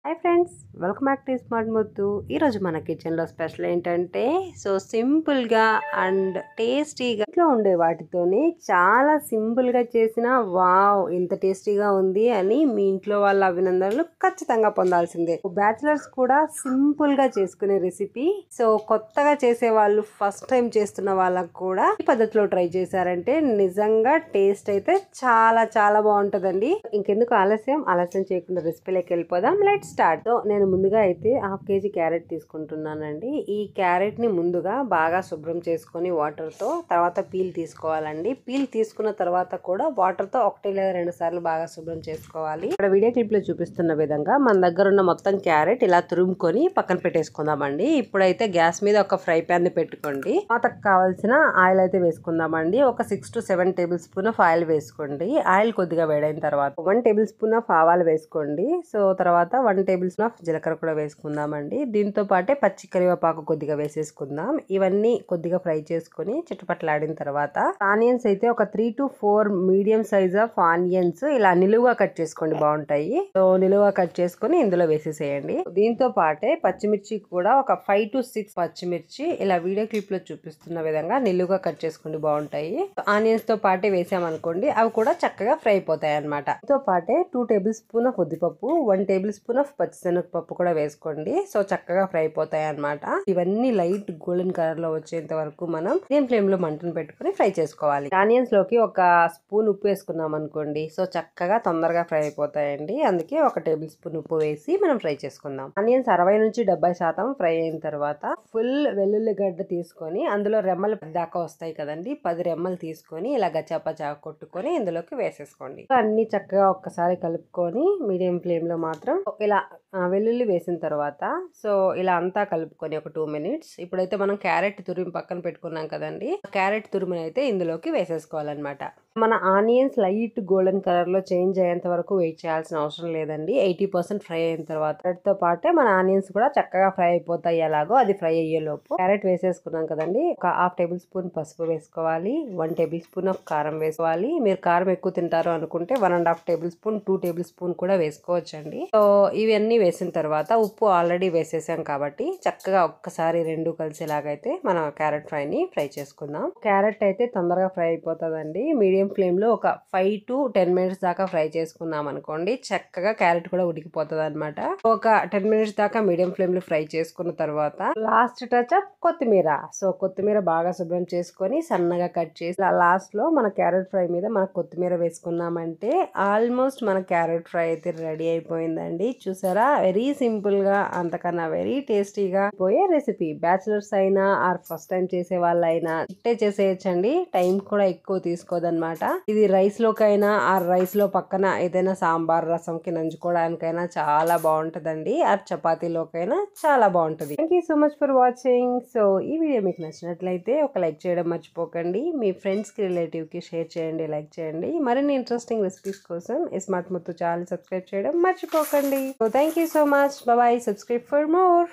Hi friends, welcome back to smart Muthu. ఈరోజు మన కిచెన్లో స్పెషల్ ఏంటంటే సింపుల్గా అండ్ టేస్టీగా ఇంట్లో ఉండే వాటితోనే చాలా సింపుల్గా చేసిన వావ్ ఇంత టేస్టీగా ఉంది అని మీ ఇంట్లో వాళ్ళ అభినందనలు ఖచ్చితంగా పొందాల్సిందే. బ్యాచిలర్స్ కూడా సింపుల్గా చేసుకునే రెసిపీ. కొత్తగా చేసే వాళ్ళు, ఫస్ట్ టైం చేస్తున్న వాళ్ళకు కూడా ఈ పద్ధతిలో ట్రై చేశారంటే నిజంగా టేస్ట్ అయితే చాలా చాలా బాగుంటుందండి. ఇంకెందుకు ఆలస్యం చేయకుండా రెసిపీలోకి వెళ్ళిపోదాం. Let's start. నేను ముందుగా అయితే 1/2 kg క్యారెట్ తీసుకుంటున్నానండి. ఈ క్యారెట్ ని ముందుగా బాగా శుభ్రం చేసుకొని వాటర్ తో, తర్వాత పీల్ తీసుకోవాలండి. పీల్ తీసుకున్న తర్వాత కూడా వాటర్ తో 1 లేదా 2 సార్లు బాగా శుభ్రం చేసుకోవాలి. ఇక్కడ వీడియో క్లిప్ లో చూపిస్తున్న విధంగా మన దగ్గర ఉన్న మొత్తం క్యారెట్ ఇలా తురుముకొని పక్కన పెట్టేసుకుందామండి. ఇప్పుడైతే గ్యాస్ మీద ఒక ఫ్రై ప్యాన్ ని పెట్టుకోండి. పాతకు కావాల్సిన ఆయిల్ అయితే వేసుకుందామండి. ఒక 6 to 7 table spoon of oil వేసుకోండి. ఆయిల్ కొద్దిగా వేడైన తర్వాత 1 టేబుల్ స్పూన్ ఆఫ్ ఆవాలు వేసుకోండి. తర్వాత 1 టేబుల్ స్పూన్ ఆఫ్ జీలకర్ర కూడా వేసుకుందామండి. దీంతో పాటే పచ్చి కరివేపాకు కొద్దిగా వేసేసుకుందాం. ఇవన్నీ కొద్దిగా ఫ్రై చేసుకుని చిట్టుపట్లాడిన తర్వాత ఆనియన్స్ అయితే ఒక 3 to 4 medium size of onions ఇలా నిలువుగా కట్ చేసుకోండి, బాగుంటాయి. నిలువుగా కట్ చేసుకుని ఇందులో వేసేసేయండి. దీంతో పాటే పచ్చిమిర్చి కూడా ఒక 5 to 6 పచ్చిమిర్చి ఇలా వీడియో క్లిప్ లో చూపిస్తున్న విధంగా నిలువుగా కట్ చేసుకోండి, బాగుంటాయి. ఆనియన్స్ తో పాటే వేసామనుకోండి, అవి కూడా చక్కగా ఫ్రై అయిపోతాయి అన్నమాట. దీంతో పాటే 2 టేబుల్ స్పూన్ ఆఫ్ ఉద్దిపప్పు, 1 టేబుల్ స్పూన్ ఆఫ్ పచ్చిశనగపప్పు కూడా వేసుకోండి. చక్కగా ఫ్రై అయిపోతాయి అన్నమాట. ఇవన్నీ లైట్ గోల్డెన్ కలర్ లో వచ్చేంత వరకు మనం మీడియం ఫ్లేమ్ లో మంటను పెట్టుకుని ఫ్రై చేసుకోవాలి. ఆనియన్స్ లోకి ఒక స్పూన్ ఉప్పు వేసుకున్నాం అనుకోండి, చక్కగా తొందరగా ఫ్రై అయిపోతాయండి. అందుకే 1 టేబుల్ స్పూన్ ఉప్పు వేసి మనం ఫ్రై చేసుకుందాం. ఆనియన్స్ 60 నుంచి 70% ఫ్రై అయిన తర్వాత ఫుల్ వెల్లుల్లి గడ్డ తీసుకొని అందులో రెమ్మలు దాకా వస్తాయి కదండి, 10 రెమ్మలు తీసుకొని ఇలా గచ్చాపచా కొట్టుకొని ఇందులోకి వేసేసుకోండి. అన్ని చక్కగా ఒక్కసారి కలుపుకొని మీడియం ఫ్లేమ్ లో మాత్రం ఇలా వెల్లుల్లి వేసిన తర్వాత ఇలా అంతా కలుపుకొని ఒక 2 minutes. ఇప్పుడైతే మనం క్యారెట్ తురిమి పక్కన పెట్టుకున్నాం కదండి, క్యారెట్ తురుముని అయితే ఇందులోకి వేసేసుకోవాలన్నమాట. మన ఆనియన్స్ లైట్ గోల్డెన్ కలర్ లో చేంజ్ అయ్యేంత వరకు వెయిట్ చేయాల్సిన అవసరం లేదండి. 80% ఫ్రై అయిన తర్వాత తో పాటే మన ఆనియన్స్ కూడా చక్కగా ఫ్రై అయిపోతాయి. ఎలాగో అది ఫ్రై అయ్యే లోపు క్యారెట్ వేసేసుకున్నాం కదండి, ఒక 1/2 టేబుల్ స్పూన్ పసుపు వేసుకోవాలి, 1 టేబుల్ స్పూన్ ఆఫ్ కారం వేసుకోవాలి. మీరు కారం ఎక్కువ తింటారు అనుకుంటే 1.5 టేబుల్ స్పూన్ 2 టేబుల్ స్పూన్ కూడా వేసుకోవచ్చండి. ఇవన్నీ వేసిన తర్వాత ఉప్పు ఆల్రెడీ వేసేసాం కాబట్టి చక్కగా ఒక్కసారి రెండు కలిసేలాగైతే మనం క్యారెట్ ఫ్రై ని ఫ్రై చేసుకుందాం. క్యారెట్ అయితే తొందరగా ఫ్రై అయిపోతుందండి. మీడియం ఫ్లేమ్ లో ఒక 5 to 10 minutes దాకా ఫ్రై చేసుకున్నాం అనుకోండి, చక్కగా క్యారెట్ కూడా ఉడికిపోతుంది అనమాట. ఒక 10 minutes దాకా మీడియం ఫ్లేమ్ లో ఫ్రై చేసుకున్న తర్వాత లాస్ట్ టచ్ అప్ కొత్తిమీర. కొత్తిమీర బాగా శుభ్రం చేసుకొని సన్నగా కట్ చేసి లాస్ట్ లో మన క్యారెట్ ఫ్రై మీద మన కొత్తిమీర వేసుకున్నామంటే ఆల్మోస్ట్ మన క్యారెట్ ఫ్రై అయితే రెడీ అయిపోయిందండి. చూసారా, వెరీ సింపుల్ గా, అంతకన్నా వెరీ టేస్టీగా పోయే రెసిపీ. బ్యాచిలర్స్ అయినా ఆర్ ఫస్ట్ టైం చేసే వాళ్ళైనా ఇట్టే చేసేయచ్చండి. టైం కూడా ఎక్కువ తీసుకోదన్నమాట. ఇది రైస్ లోకైనా ఆర్ రైస్ లో పక్కన ఏదైనా సాంబార్ రసంకి నంచుకోవడానికైనా చాలా బాగుంటదండి. ఆర్ చపాతీలోకైనా చాలా బాగుంటది. Thank you so much for watching. ఈ వీడియో మీకు నచ్చినట్లయితే ఒక లైక్ చేయడం మర్చిపోకండి. మీ ఫ్రెండ్స్ కి, రిలేటివ్ కి షేర్ చేయండి, లైక్ చేయండి. మరిన్ని ఇంట్రెస్టింగ్ రెసిపీస్ కోసం స్మార్ట్ ముత్తు ఛానల్ సబ్స్క్రైబ్ చేయడం మర్చిపోకండి. Thank you so much. Bye. Subscribe for more.